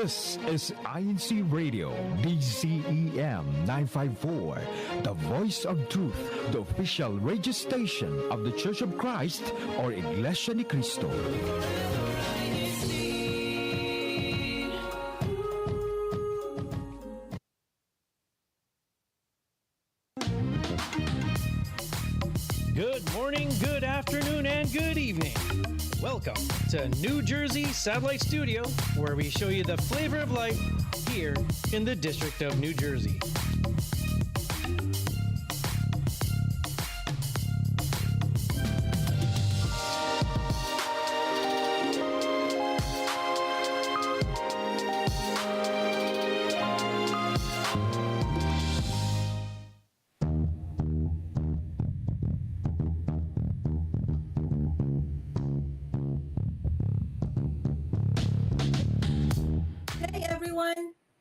This is INCRadio, DCEM 954, the voice of truth, the official radio station of the Church of Christ or Iglesianicristo. Good morning, good afternoon, and good evening. Welcome to New Jersey Satellite Studio, where we show you the flavor of life here in the District of New Jersey.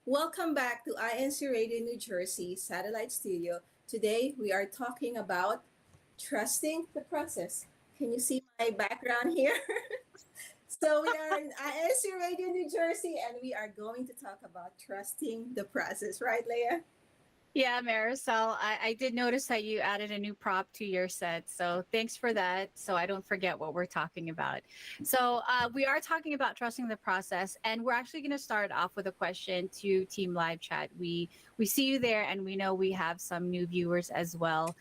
Welcome back to INCRadio New Jersey Satellite Studio. Today we are talking about trusting the process. Can you see my background here? So we are in INCRadio New Jersey and we are going to talk about trusting the process. Right, Leah? Yeah, Marisol, I did notice that you added a new prop to your set. So thanks for that. So I don't forget what we're talking about. So we are talking about trusting the process. And we're actually going to start off with a question to Team Live Chat. We see you there, and we know we have some new viewers as well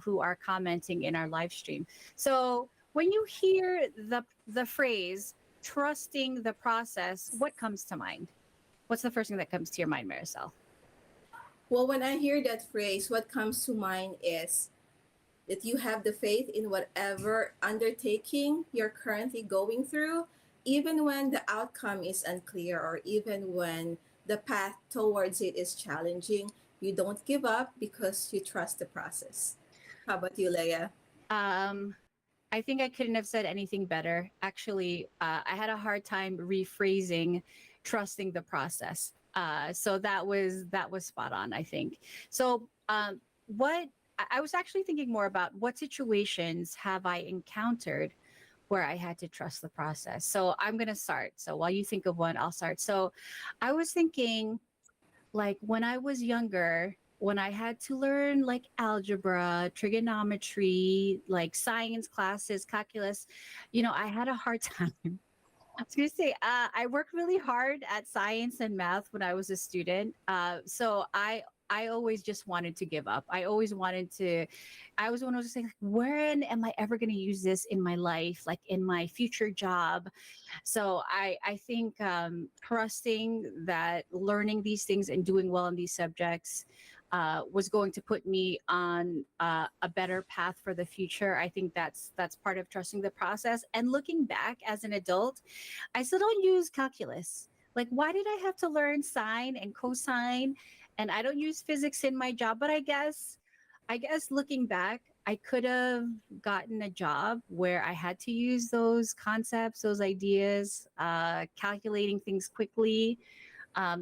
who are commenting in our live stream. So when you hear the phrase, trusting the process, what comes to mind? What's the first thing that comes to your mind, Marisol? Well, when I hear that phrase, what comes to mind is that you have the faith in whatever undertaking you're currently going through, even when the outcome is unclear or even when the path towards it is challenging. You don't give up because you trust the process. How about you, Leah? I think I couldn't have said anything better. Actually, I had a hard time rephrasing trusting the process. So that was spot on, I think. So what I was actually thinking more about, what situations have I encountered where I had to trust the process? So I'm going to start. So while you think of one, I'll start. So I was thinking, like, when I was younger, when I had to learn like algebra, trigonometry, like science classes, calculus, I had a hard time. I was going to say, I worked really hard at science and math when I was a student. So I always just wanted to give up. I was one who was saying, when am I ever going to use this in my life, like in my future job? So I think trusting that learning these things and doing well in these subjects was going to put me on a better path for the future. I think that's part of trusting the process. And looking back as an adult, I still don't use calculus. Like, why did I have to learn sine and cosine? And I don't use physics in my job, but I guess looking back, I could have gotten a job where I had to use those concepts, those ideas, calculating things quickly.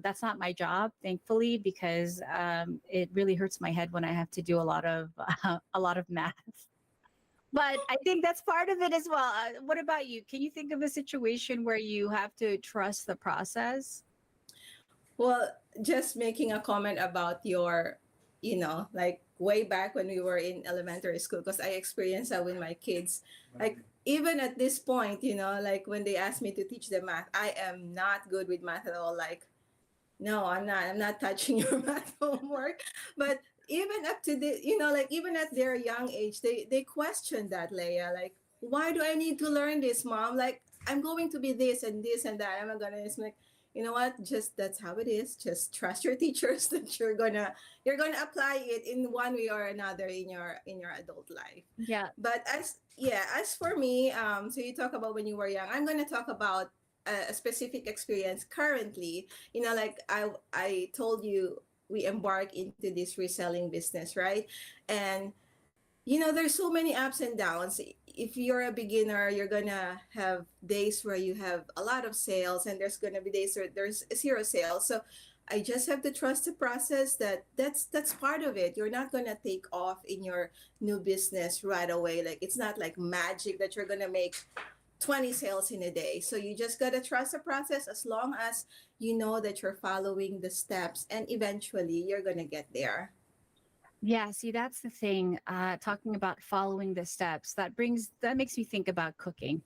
That's not my job, thankfully, because it really hurts my head when I have to do a lot of math. But I think that's part of it as well. What about you? Can you think of a situation where you have to trust the process? Well, just making a comment about your, like way back when we were in elementary school, because I experienced that with my kids. Like, even at this point, like when they ask me to teach them math, I am not good with math at all. Like, no, I'm not. I'm not touching your math homework. But even up to the, like even at their young age, they question that, Leia. Like, why do I need to learn this, Mom? Like, I'm going to be this and this and that. I'm not gonna. It's like, you know what? Just that's how it is. Just trust your teachers that you're gonna apply it in one way or another in your adult life. Yeah. But as for me, so you talk about when you were young. I'm gonna talk about a specific experience currently. Like I told you, we embark into this reselling business, right? And there's so many ups and downs. If you're a beginner, you're gonna have days where you have a lot of sales, and there's gonna be days where there's zero sales. So I just have to trust the process. That's part of it. You're not gonna take off in your new business right away. Like, it's not like magic that you're gonna make 20 sales in a day. So you just got to trust the process as long as you know that you're following the steps, and eventually you're going to get there. Yeah, see, that's the thing. Talking about following the steps, that makes me think about cooking.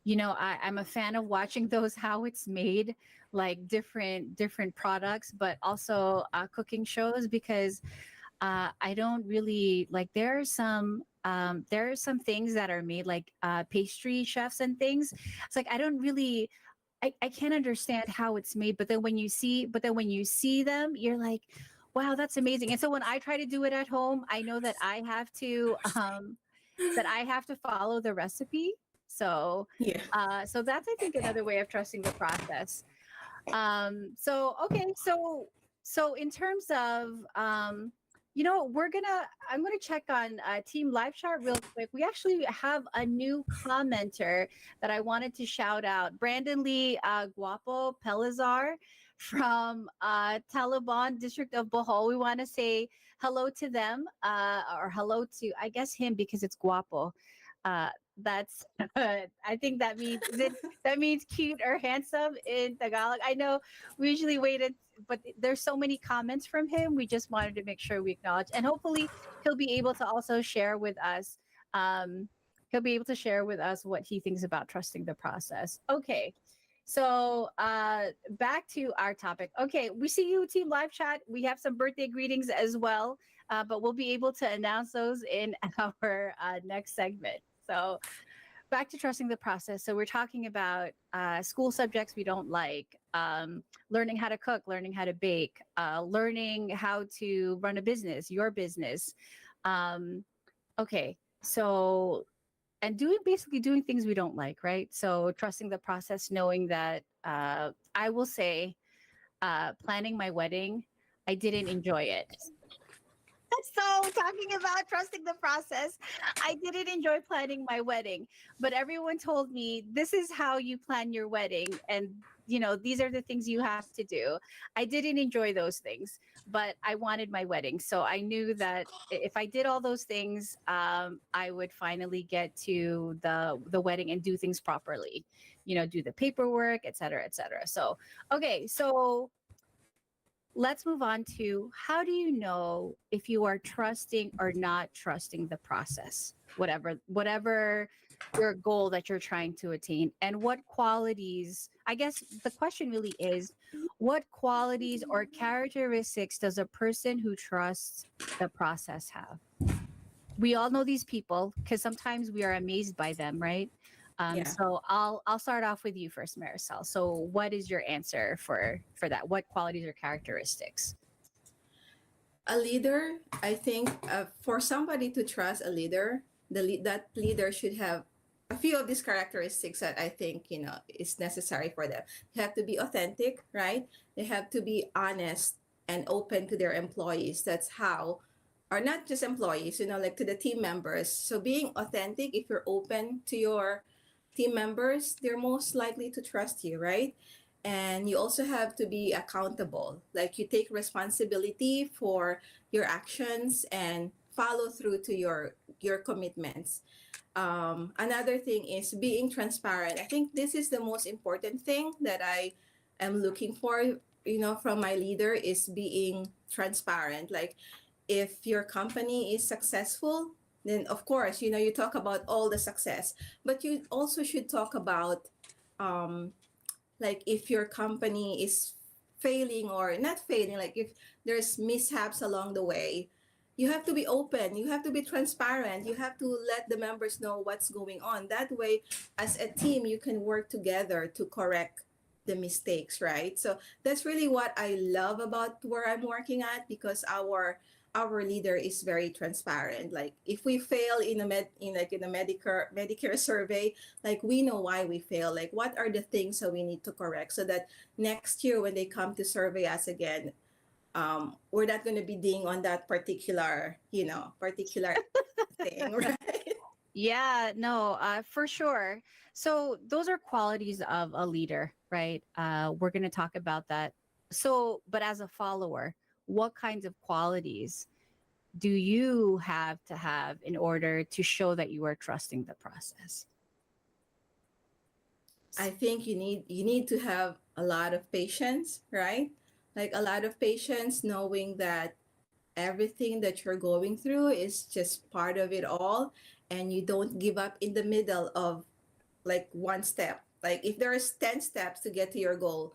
I'm a fan of watching those how it's made, like different products, but also cooking shows, because I don't really like, there are some things that are made, like pastry chefs and things. It's like I don't really, I can't understand how it's made, but then when you see them, you're like, wow, that's amazing. And so when I try to do it at home, I know that I have to follow the recipe. So Yeah. so that's, I think, another way of trusting the process. So okay, so in terms of I'm gonna check on Team Live Chat real quick. We actually have a new commenter that I wanted to shout out. Brandon Lee Guapo Pelazar from Taliban district of Bohol. We want to say hello to them, or hello to, I guess, him, because it's Guapo. Uh, that's I think that means cute or handsome in Tagalog. I know we usually waited, but there's so many comments from him. We just wanted to make sure we acknowledge, and hopefully he'll be able to also share with us. Um, he'll be able to share with us what he thinks about trusting the process. Okay. So back to our topic. Okay, we see you, Team Live Chat. We have some birthday greetings as well, but we'll be able to announce those in our next segment. So back to trusting the process. So we're talking about school subjects we don't like, learning how to cook, learning how to bake, learning how to run a business, your business. Okay, so, and basically doing things we don't like, right? So trusting the process, knowing that I will say, planning my wedding, I didn't enjoy it. So talking about trusting the process, I didn't enjoy planning my wedding, but everyone told me this is how you plan your wedding, and these are the things you have to do. I didn't enjoy those things, but I wanted my wedding, so I knew that if I did all those things, I would finally get to the wedding and do things properly, do the paperwork, etc., etc. So okay, so let's move on to, how do you know if you are trusting or not trusting the process, whatever your goal that you're trying to attain, and what qualities, I guess the question really is, what qualities or characteristics does a person who trusts the process have? We all know these people because sometimes we are amazed by them, right? Yeah. So I'll start off with you first, Marisol. So what is your answer for that? What qualities or characteristics? A leader, I think, for somebody to trust a leader, that leader should have a few of these characteristics that I think is necessary for them. They have to be authentic, right? They have to be honest and open to their employees. That's how, or not just employees, like to the team members. So being authentic, if you're open to your team members, they're most likely to trust you, right? And you also have to be accountable, like you take responsibility for your actions and follow through to your commitments. Another thing is being transparent. I think this is the most important thing that I am looking for, from my leader, is being transparent. Like, if your company is successful, then of course, you talk about all the success, but you also should talk about, like, if your company is failing or not failing, like if there's mishaps along the way, you have to be open, you have to be transparent, you have to let the members know what's going on. That way, as a team, you can work together to correct the mistakes, right? So that's really what I love about where I'm working at, because our leader is very transparent. Like, if we fail in a Medicare survey, like, we know why we fail, like what are the things that we need to correct, so that next year when they come to survey us again, we're not going to be ding on that particular thing, right? Yeah, no, for sure. So those are qualities of a leader, right? We're going to talk about that. So, but as a follower, what kinds of qualities do you have to have in order to show that you are trusting the process? I think you need to have a lot of patience, right? Like a lot of patience, knowing that everything that you're going through is just part of it all, and you don't give up in the middle of like one step. Like if there's 10 steps to get to your goal,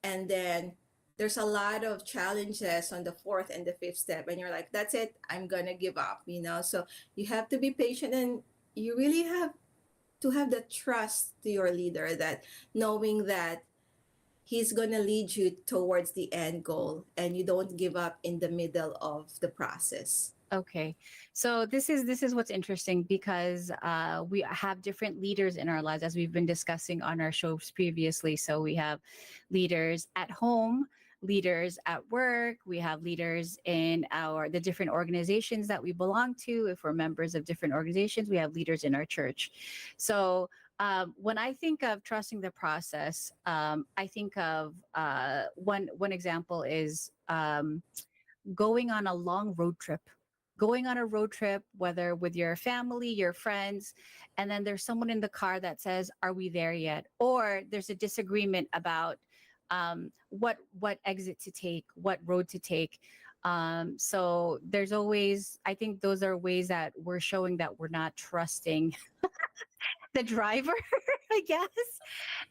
and then there's a lot of challenges on the fourth and the fifth step, and you're like, that's it, I'm gonna give up, so you have to be patient, and you really have to have the trust to your leader, that knowing that he's gonna lead you towards the end goal, and you don't give up in the middle of the process. Okay. So this is what's interesting because we have different leaders in our lives as we've been discussing on our shows previously. So we have leaders at home, leaders at work, we have leaders in the different organizations that we belong to. If we're members of different organizations, we have leaders in our church. So when I think of trusting the process, I think of one example is going on a long road trip, going on a road trip, whether with your family, your friends, and then there's someone in the car that says, "Are we there yet?" Or there's a disagreement about what exit to take, what road to take. So there's always, I think those are ways that we're showing that we're not trusting the driver, I guess,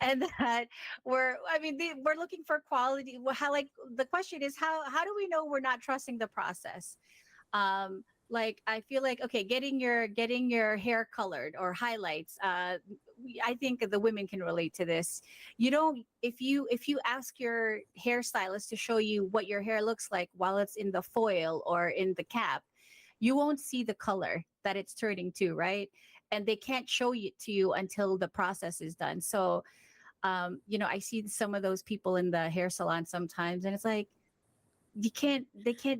and that we're looking for quality. How, like, the question is, how do we know we're not trusting the process? Like, I feel like, okay, getting your hair colored or highlights, I think the women can relate to this. You don't, if you ask your hairstylist to show you what your hair looks like while it's in the foil or in the cap, you won't see the color that it's turning to, right? And they can't show it to you until the process is done. So I see some of those people in the hair salon sometimes, and it's like, they can't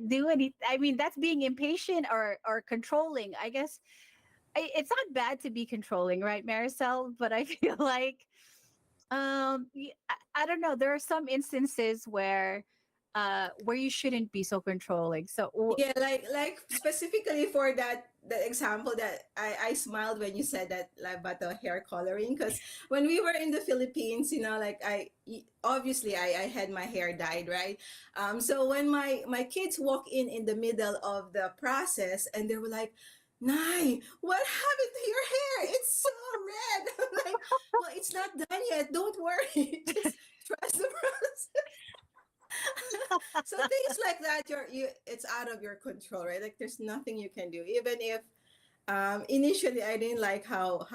do anything. I mean, that's being impatient or controlling, I guess. It's not bad to be controlling, right, Maricel? But I feel like I don't know, there are some instances where you shouldn't be so controlling. So Yeah, like specifically for that the example that I smiled when you said that, like, about the hair coloring, because when we were in the Philippines, like obviously I had my hair dyed, right? So when my kids walk in the middle of the process, and they were like, Nai, what happened to your hair? It's so red. I'm like, well, it's not done yet. Don't worry. Just trust the process. So things like that, it's out of your control, right? Like there's nothing you can do, even if initially I didn't like how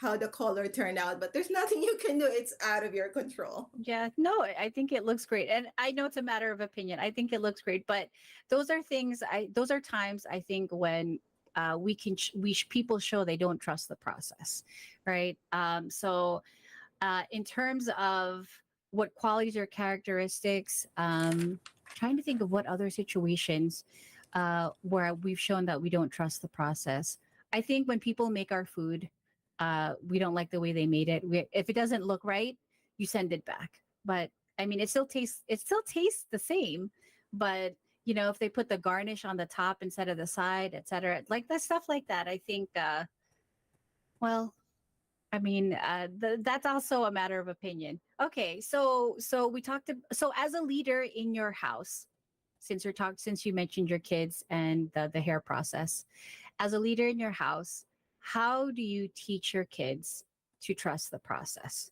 the color turned out, but there's nothing you can do. It's out of your control. yeah, no, I think it looks great. And I know it's a matter of opinion. I think it looks great, but those are times, I think, when people show they don't trust the process, right? So in terms of what qualities or characteristics, trying to think of what other situations where we've shown that we don't trust the process. I think when people make our food, we don't like the way they made it. If it doesn't look right, you send it back. But I mean, it still tastes the same. But if they put the garnish on the top instead of the side, etc., like that stuff like that, I think. Well, I mean, that's also a matter of opinion. Okay, so we talked. So as a leader in your house, since you mentioned your kids and the hair process, as a leader in your house, how do you teach your kids to trust the process?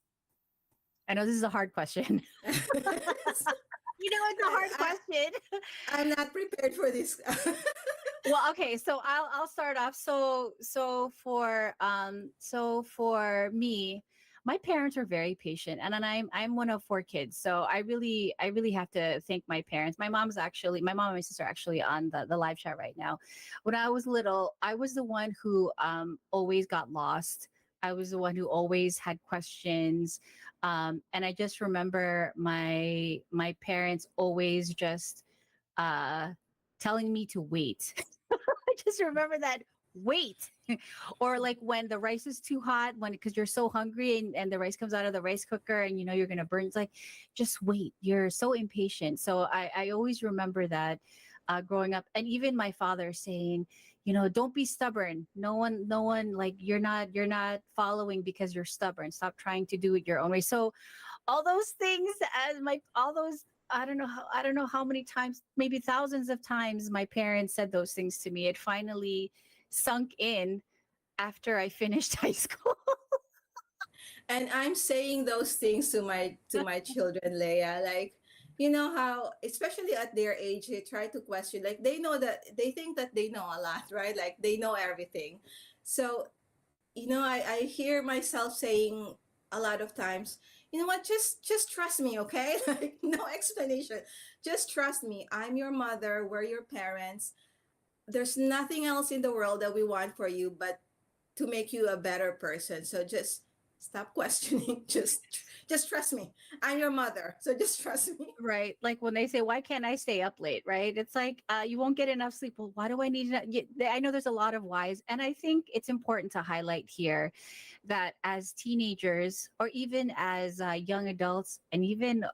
I know this is a hard question. It's a hard I, question. I'm not prepared for this. Well, okay, so I'll start off. So for me, my parents are very patient, and then I'm one of four kids, so I really have to thank my parents. My mom and my sister are actually on the live chat right now. When I was little, I was the one who always got lost. I was the one who always had questions, and I just remember my parents always just uh telling me to wait. I just remember that, wait. Or like when the rice is too hot, because you're so hungry, and the rice comes out of the rice cooker, and you're gonna burn. It's like, just wait. You're so impatient. So I always remember that. growing up, and even my father saying, don't be stubborn. No one, like, you're not following because you're stubborn. Stop trying to do it your own way. So all those things, as my all those I don't know how many times, maybe thousands of times, my parents said those things to me. It finally sunk in after I finished high school. And I'm saying those things to my children, Leia. Like, you know how, especially at their age, they try to question. Like, they know that they think that they know a lot, right? Like, they know everything. So, I hear myself saying a lot of times, you know what, just trust me, okay? Like, no explanation. Just trust me. I'm your mother. We're your parents. There's nothing else in the world that we want for you but to make you a better person. So just stop questioning. Just trust me. I'm your mother. So just trust me. Right. Like when they say, why can't I stay up late? Right. It's like, you won't get enough sleep. Well, why do I need I know there's a lot of whys. And I think it's important to highlight here that as teenagers, or even as young adults, and even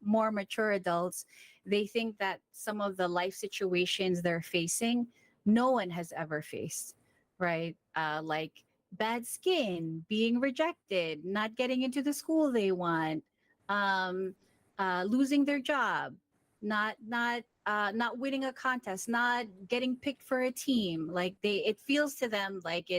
more mature adults, they think that some of the life situations they're facing, no one has ever faced. Right. Like bad skin, being rejected, not getting into the school they want. Um, Losing their job, not winning a contest, not getting picked for a team. Like it feels to them like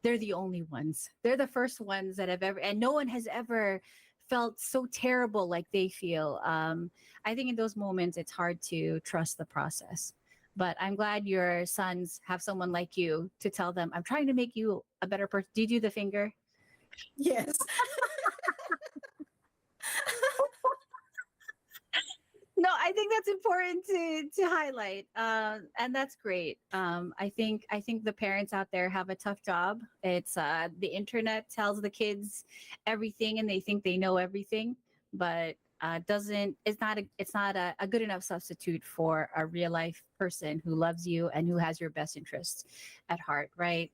they're the only ones. They're the first ones that have ever, and no one has ever felt so terrible like they feel. I think in those moments it's hard to trust the process. But I'm glad your sons have someone like you to tell them, I'm trying to make you a better person. Do you do the finger? Yes. No, I think that's important to highlight, and that's great. I think the parents out there have a tough job. It's the internet tells the kids everything, and they think they know everything, but doesn't it's not a good enough substitute for a real life person who loves you and who has your best interests at heart, right?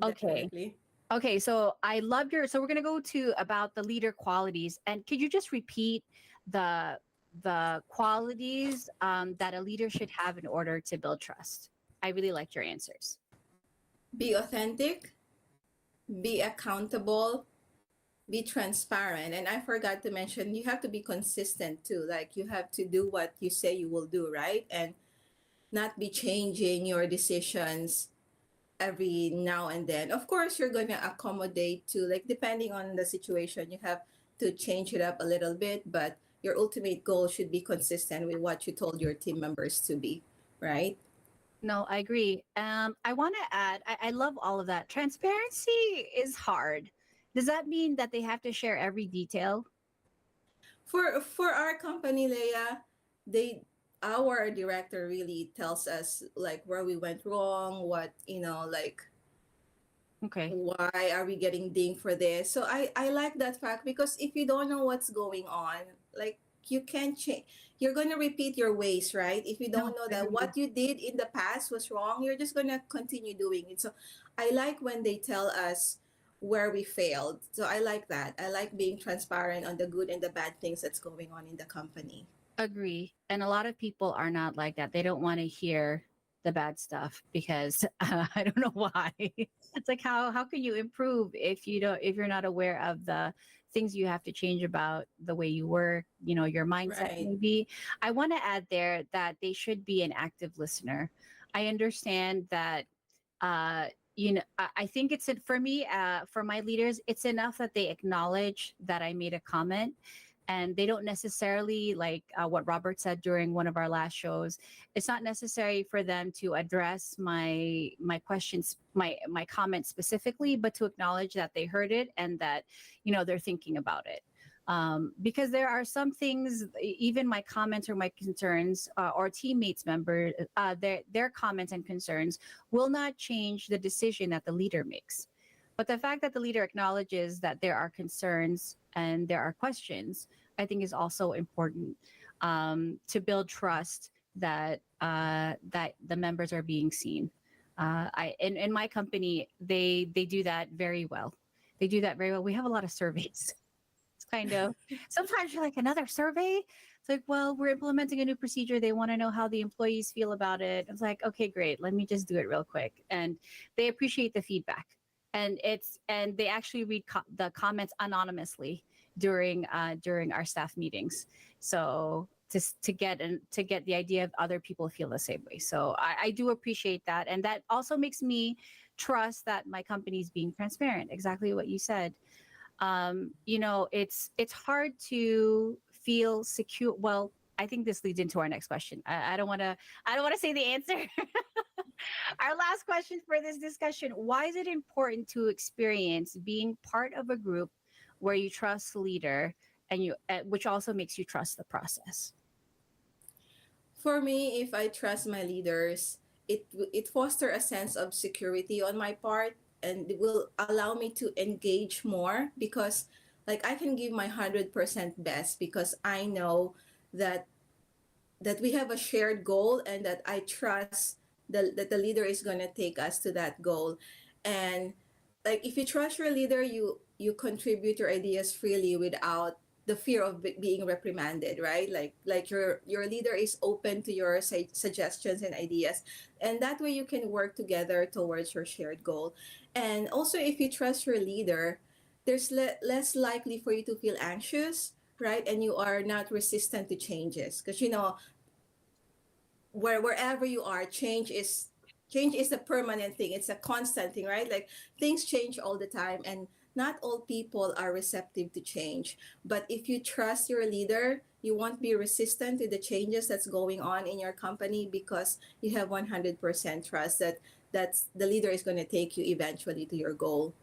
Okay. Definitely. Okay, so I love so we're gonna go to about the leader qualities, and could you just repeat the qualities that a leader should have in order to build trust? I really liked your answers. Be authentic, be accountable, be transparent. And I forgot to mention, you have to be consistent too. Like, you have to do what you say you will do, right? And not be changing your decisions every now and then. Of course, you're going to accommodate to, like, depending on the situation, you have to change it up a little bit, but your ultimate goal should be consistent with what you told your team members to be, right? No, I agree. I want to add, I love all of that. Transparency is hard. Does that mean that they have to share every detail? For our company, Leia, they our director really tells us like where we went wrong, what, like, Okay. why are we getting dinged for this. So I like that fact, because if you don't know what's going on, like, you can't change. You're going to repeat your ways, right? If you No, don't know that agreed. what you did in the past was wrong, you're just going to continue doing it. So I like when they tell us where we failed. So I like that. I like being transparent on the good and the bad things that's going on in the company. Agree. And a lot of people are not like that. They don't want to hear the bad stuff because I don't know why. It's like how can you improve if you're not aware of the things you have to change about the way you work, your mindset Right. maybe. I want to add there that they should be an active listener. I understand that I think for me, for my leaders, it's enough that they acknowledge that I made a comment, and they don't necessarily, like what Robert said during one of our last shows. It's not necessary for them to address my questions, my comments specifically, but to acknowledge that they heard it and that they're thinking about it. Because there are some things, even my comments or my concerns, or teammates member, their comments and concerns will not change the decision that the leader makes. But the fact that the leader acknowledges that there are concerns and there are questions, I think is also important, to build trust that that the members are being seen. In my company, they do that very well. They do that very well. We have a lot of surveys. It's kind of, sometimes you're like, another survey. It's like, well, we're implementing a new procedure. They want to know how the employees feel about it. It's like, okay, great. Let me just do it real quick. And they appreciate the feedback. And they actually read the comments anonymously during our staff meetings. So to get the idea of other people feel the same way. So I do appreciate that. And that also makes me trust that my company is being transparent. Exactly what you said. It's hard to feel secure. Well, I think this leads into our next question. I don't want to say the answer. Our last question for this discussion: why is it important to experience being part of a group where you trust the leader which also makes you trust the process? For me, if I trust my leaders, it foster a sense of security on my part, and it will allow me to engage more because like I can give my 100% best because I know that we have a shared goal and that I trust that the leader is going to take us to that goal. And like if you trust your leader, you contribute your ideas freely without the fear of being reprimanded, right? Like your leader is open to your suggestions and ideas, and that way you can work together towards your shared goal. And also, if you trust your leader, there's less likely for you to feel anxious, right? And you are not resistant to changes because wherever you are, change is a permanent thing. It's a constant thing, right? Like things change all the time, and not all people are receptive to change. But if you trust your leader, you won't be resistant to the changes that's going on in your company because you have 100% trust that's the leader is going to take you eventually to your goal.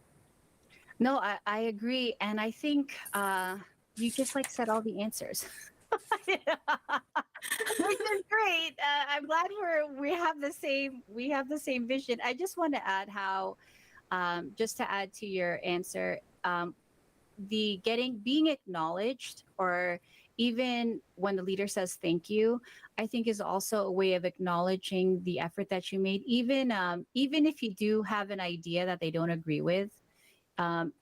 No, I agree. And I think you just like said all the answers. Which is great. I'm glad we have the same vision. I just want to add how just to add to your answer, the being acknowledged, or even when the leader says thank you, I think is also a way of acknowledging the effort that you made, even if you do have an idea that they don't agree with. um,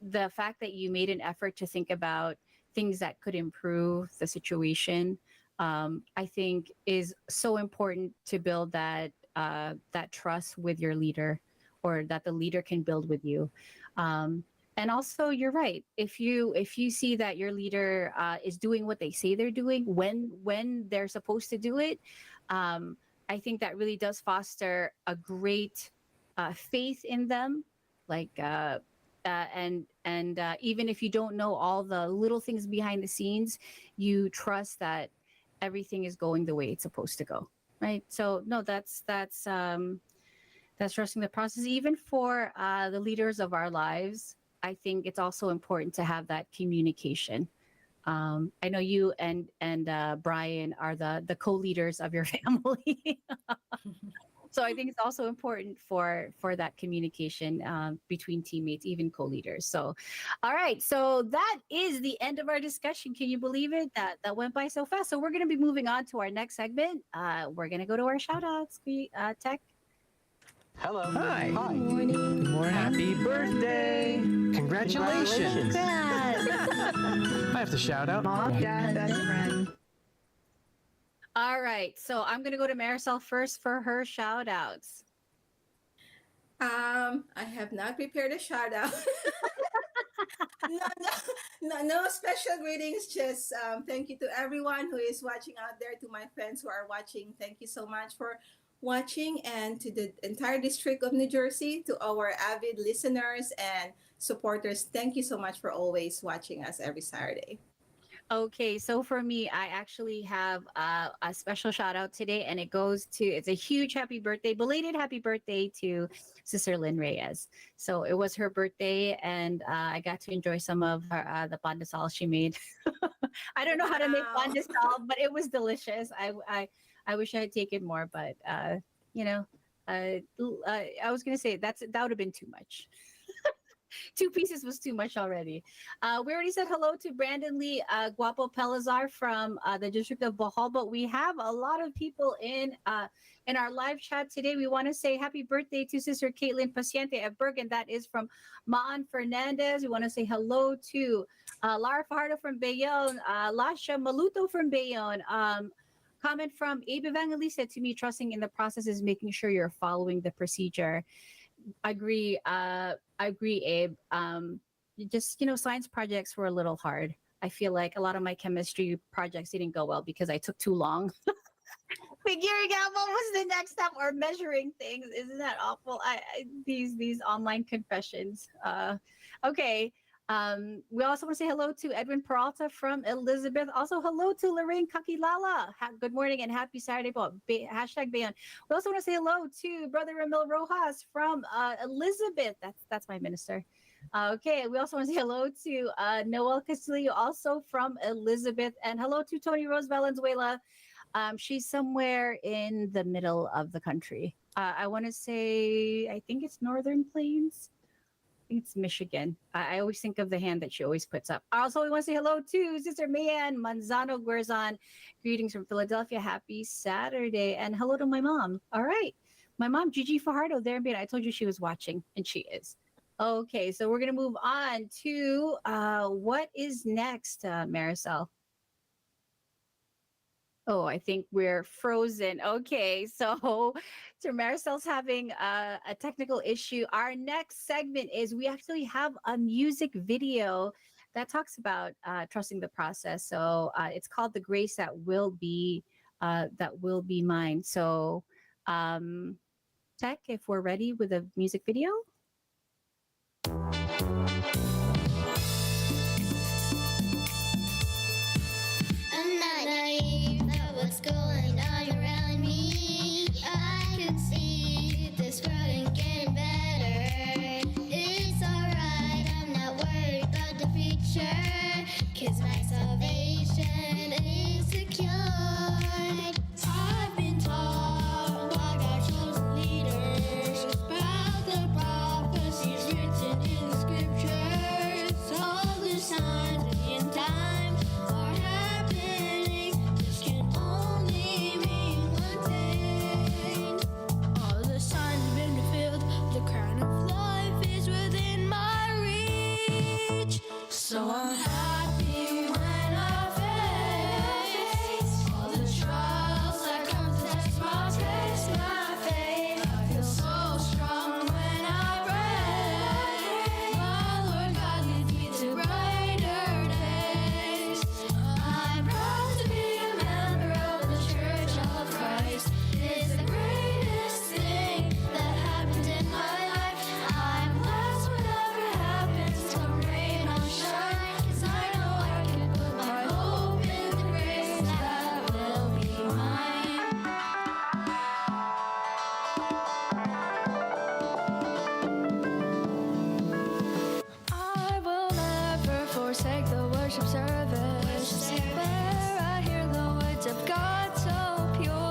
the fact that you made an effort to think about things that could improve the situation, I think is so important to build that trust with your leader, or that the leader can build with you. And also, you're right. If you see that your leader is doing what they say they're doing when they're supposed to do it, I think that really does foster a great faith in them. Like and even if you don't know all the little things behind the scenes, you trust that everything is going the way it's supposed to go, right? So no, that's trusting the process. Even for the leaders of our lives, I think it's also important to have that communication. I know you and Brian are the co-leaders of your family. So I think it's also important for that communication between teammates, even co-leaders. So, all right. So that is the end of our discussion. Can you believe it? That went by so fast. So we're going to be moving on to our next segment. We're going to go to our shout outs. Tech. Hello. Hi. Hi. Good morning. Happy birthday. Congratulations. I have to shout out. Mom, dad, best friend. All right. So I'm going to go to Marisol first for her shout outs. I have not prepared a shout out. No special greetings. Just thank you to everyone who is watching out there, to my friends who are watching. Thank you so much for watching, and to the entire district of New Jersey, to our avid listeners and supporters. Thank you so much for always watching us every Saturday. Okay, so for me, I actually have a special shout out today, and it's a huge belated happy birthday to Sister Lynn Reyes. So it was her birthday, and I got to enjoy some of the pandesal she made. I don't know how to make Wow. pandesal, but it was delicious. I wish I had taken more, but I was gonna say that would have been too much. Two pieces was too much already. We already said hello to Brandon Lee Guapo Pelazar from the District of Bohol, but we have a lot of people in our live chat today. We want to say happy birthday to Sister Caitlin Paciente at Bergen. That is from Maan Fernandez. We want to say hello to Lara Fajardo from Bayonne, Lasha Maluto from Bayonne. Comment from Abe Evangelista: to me, trusting in the process is making sure you're following the procedure. I agree, Abe. Just, science projects were a little hard. I feel like a lot of my chemistry projects didn't go well because I took too long figuring out what was the next step or measuring things. Isn't that awful? These online confessions. Okay. We also want to say hello to Edwin Peralta from Elizabeth. Also, hello to Lorraine Kakilala. Good morning and happy Saturday. Hashtag Bayon. We also want to say hello to Brother Ramil Rojas from Elizabeth. That's my minister. Okay, we also want to say hello to Noel Castillo, also from Elizabeth. And hello to Tony Rose Valenzuela. She's somewhere in the middle of the country. I want to say, I think it's Northern Plains. It's Michigan. I always think of the hand that she always puts up. Also, we want to say hello to Sister Mayan Manzano Guerzon. Greetings from Philadelphia. Happy Saturday. And hello to my mom. All right. My mom, Gigi Fajardo, there in Beta. I told you she was watching, and she is. Okay, so we're going to move on to what is next, Maricel? Oh, I think we're frozen. Okay, so Maricel's having a technical issue. Our next segment is we actually have a music video that talks about trusting the process. So it's called "The Grace That Will Be Mine." So, Tech, if we're ready with a music video. I'm not naive about what's going on around me. I can see this world ain't getting better. It's alright, I'm not worried about the future, 'cause my salvation is secured. I've been taught by God's chosen leaders about the prophecies written in the scriptures. All the signs of the end times are happening. This can only mean one thing. All the signs have been fulfilled. The crown of life is within my reach. So I'm happy when I face all the trials that come to test my faith. I feel so strong when I pray. My Lord God leads me to brighter days. I'm proud to be a member of the Church of Christ. It's the greatest thing that happened in my life. I'm blessed whatever happens, come rain or shine, 'cause I know I can put my hope in the grace that will be mine. I will never forsake the worship service, where I hear the words of God so pure.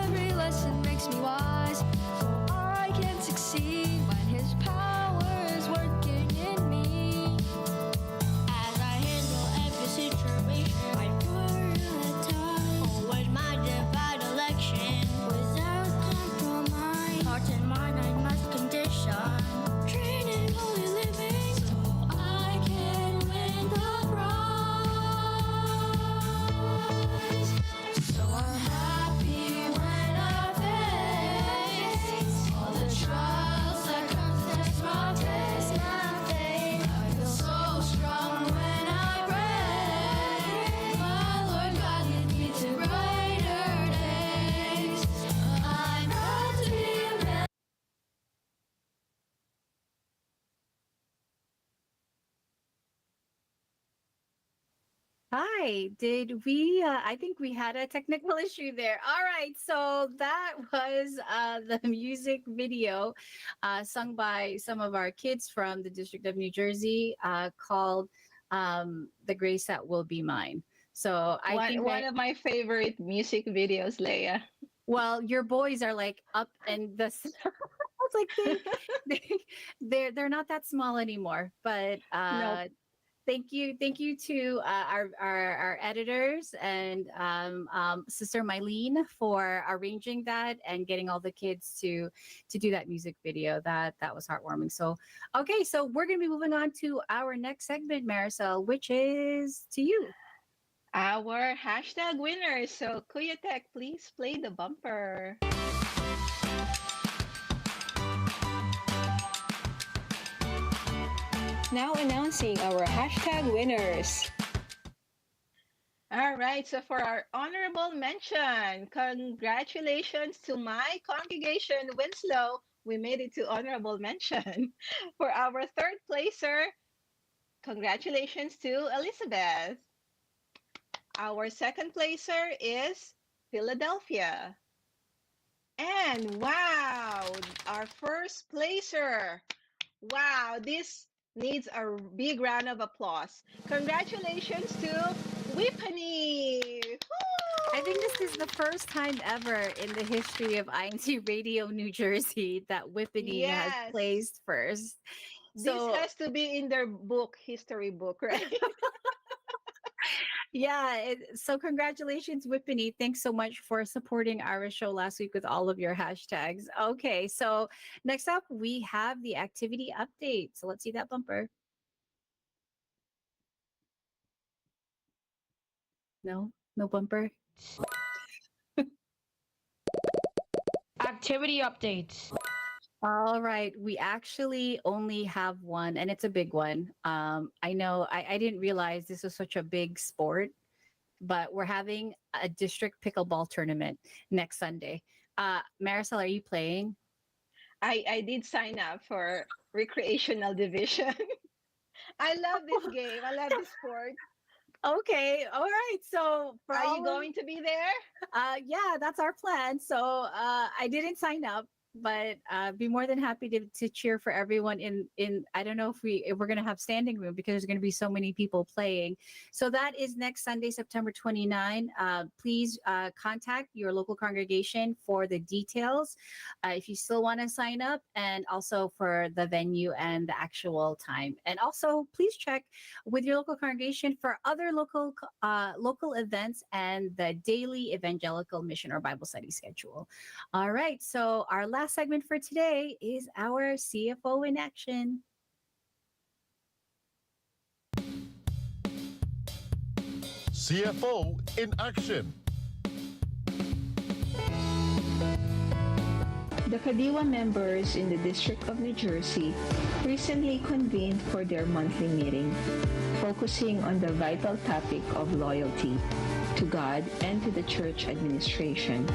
Every lesson makes me wise, so I can succeed when His power is working in me. As I handle every situation, I prioritize always my divine election without compromise. Heart and mind I must condition, training holy living, so I can win the prize. So I'm happy when I face all the trials that come to test my faith. I feel so strong when I pray. My Lord God leads me to brighter days. I'm proud to be a man. Hi, did we? I think we had a technical issue there. All right, so that was the music video sung by some of our kids from the District of New Jersey called The Grace That Will Be Mine. So I One think one that, of my favorite music videos, Leia. well, your boys are like up and the like they're not that small anymore. But Nope. thank you to our editors and Sister Mylene for arranging that and getting all the kids to do that music video. That was heartwarming. So okay, so we're gonna be moving on to our next segment, Marisol, which is to you. Our hashtag winners. So Kuya Tech, please play the bumper. Now announcing our hashtag winners. All right, so for our honorable mention, congratulations to my congregation, Winslow. We made it to honorable mention. For our third placer, congratulations to Elizabeth. Our second placer is Philadelphia. And wow, our first placer. Wow, this needs a big round of applause. Congratulations to Whippany. I think this is the first time ever in the history of INCRadio New Jersey that Whippany has Yes. placed first. This So has to be in their book, history book, right? yeah, so congratulations, Whippany. Thanks so much for supporting our show last week with all of your hashtags. Okay, so next up we have the activity update. So let's see that bumper. No bumper. Activity updates. All right, we actually only have one, and it's a big one. I know I didn't realize this was such a big sport, but we're having a district pickleball tournament next Sunday. Marisol, are you playing? I did sign up for recreational division. I love this game. I love this sport. Okay, all right. So for Are all you of- going to be there? yeah, that's our plan. So I didn't sign up, but be more than happy to cheer for everyone in I don't know if we're gonna have standing room because there's gonna be so many people playing. So that is next Sunday, September 29. Please contact your local congregation for the details if you still want to sign up, and also for the venue and the actual time. And also please check with your local congregation for other local events and the daily evangelical mission or Bible study schedule. All right, so our last segment for today is our CFO in action. CFO in action. The Kadiwa members in the District of New Jersey recently convened for their monthly meeting, focusing on the vital topic of loyalty to God and to the church administration.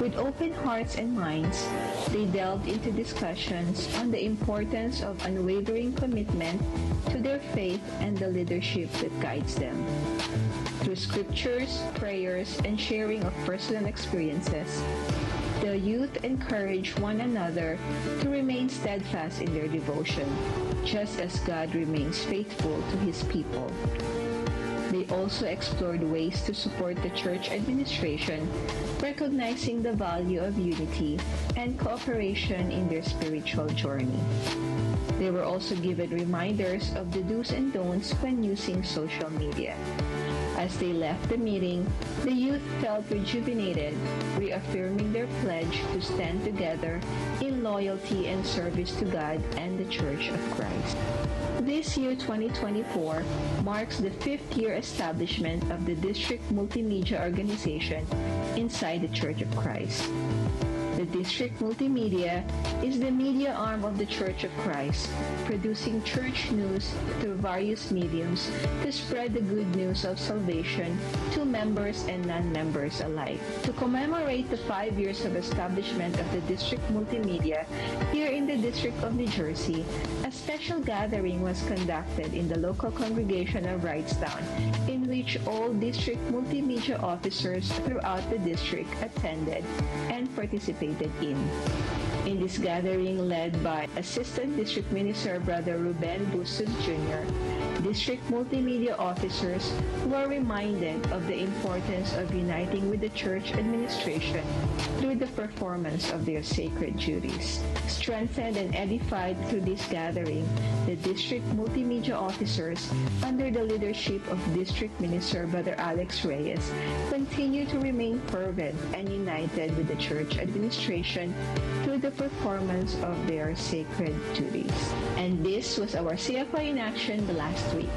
With open hearts and minds, they delved into discussions on the importance of unwavering commitment to their faith and the leadership that guides them. Through scriptures, prayers, and sharing of personal experiences, the youth encourage one another to remain steadfast in their devotion, just as God remains faithful to His people. They also explored ways to support the church administration, recognizing the value of unity and cooperation in their spiritual journey. They were also given reminders of the do's and don'ts when using social media. As they left the meeting, the youth felt rejuvenated, reaffirming their pledge to stand together in loyalty and service to God and the Church of Christ. This year, 2024, marks the 5th year establishment of the District Multimedia Organization inside the Church of Christ. The District Multimedia is the media arm of the Church of Christ, producing church news through various mediums to spread the good news of salvation to members and non-members alike. To commemorate the 5 years of establishment of the District Multimedia here in the District of New Jersey, a special gathering was conducted in the local congregation of Wrightstown, in which all District Multimedia officers throughout the district attended and participated in. In this gathering led by Assistant District Minister Brother Ruben Bustos Jr., district multimedia officers were reminded of the importance of uniting with the church administration through the performance of their sacred duties. Strengthened and edified through this gathering, the district multimedia officers, under the leadership of District Minister Brother Alex Reyes, continue to remain fervent and united with the church administration through the performance of their sacred duties. And this was our CFO in action the last week.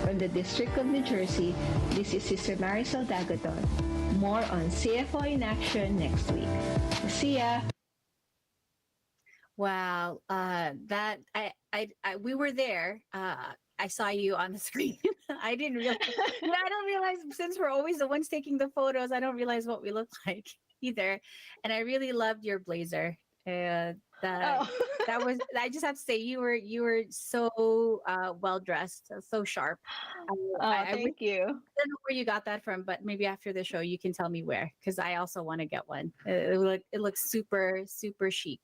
From the District of New Jersey, this is Sister Marisol Dagaton. More on CFO in action next week. See ya! Wow, we were there. I saw you on the screen. I didn't realize. Yeah, I don't realize since we're always the ones taking the photos. I don't realize what we look like either. And I really loved your blazer. That Oh. that was. I just have to say you were so well dressed, so sharp. I Thank you. don't know where you got that from, but maybe after the show you can tell me where, because I also want to get one. It looks super chic.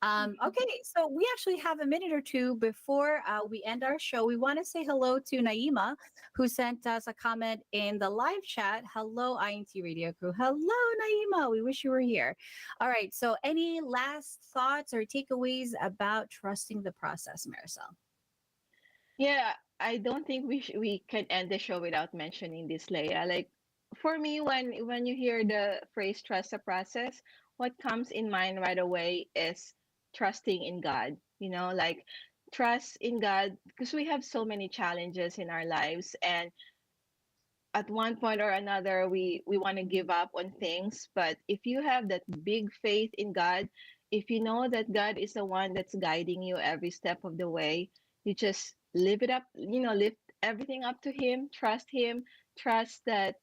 Okay, so we actually have a minute or two before we end our show. We want to say hello to Naima, who sent us a comment in the live chat. Hello, INT Radio crew. Hello, Naima. We wish you were here. All right, so any last thoughts or takeaways about trusting the process, Marisol? Yeah, I don't think we can end the show without mentioning this, Leia. Like for me, when you hear the phrase "trust the process," what comes in mind right away is trusting in God. You know, like trust in God, because we have so many challenges in our lives, and at one point or another, we want to give up on things. But if you have that big faith in God, if you know that God is the one that's guiding you every step of the way, you just live it up, lift everything up to Him, trust that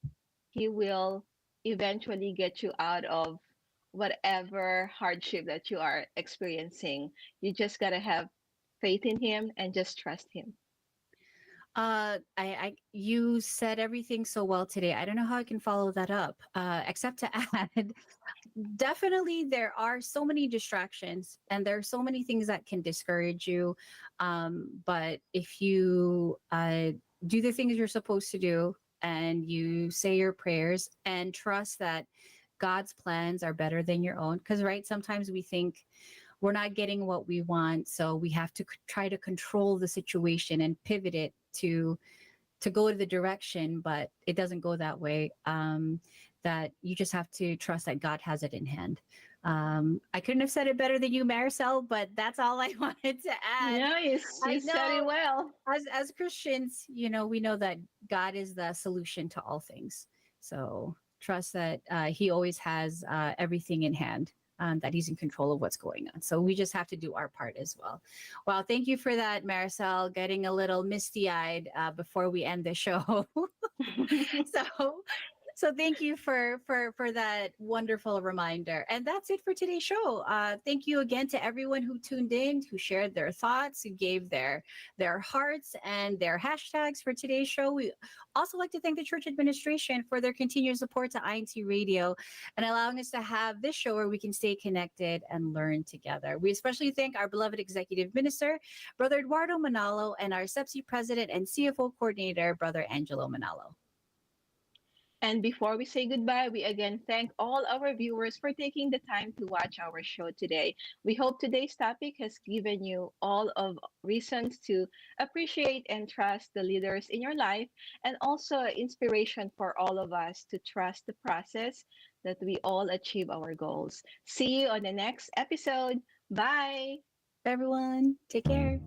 He will eventually get you out of whatever hardship that you are experiencing. You just got to have faith in Him and just trust Him. You said everything so well today. I don't know how I can follow that up, except to add, definitely there are so many distractions and there are so many things that can discourage you. But if you do the things you're supposed to do and you say your prayers and trust that God's plans are better than your own, because right, sometimes we think we're not getting what we want, so we have to try to control the situation and pivot it to go to the direction, but it doesn't go that way. That you just have to trust that God has it in hand. I couldn't have said it better than you, Marisol, but that's all I wanted to add. No, you I said it know well. as Christians, we know that God is the solution to all things. So trust that He always has everything in hand. That He's in control of what's going on. So we just have to do our part as well. Well, thank you for that, Marisol, getting a little misty-eyed before we end the show. So thank you for that wonderful reminder. And that's it for today's show. Thank you again to everyone who tuned in, who shared their thoughts, who gave their hearts and their hashtags for today's show. We also like to thank the church administration for their continued support to INT Radio and allowing us to have this show where we can stay connected and learn together. We especially thank our beloved executive minister, Brother Eduardo Manalo, and our SEPSI president and CFO coordinator, Brother Angelo Manalo. And before we say goodbye, we again thank all our viewers for taking the time to watch our show today. We hope today's topic has given you all of reasons to appreciate and trust the leaders in your life, and also inspiration for all of us to trust the process that we all achieve our goals. See you on the next episode. Bye. Everyone, take care.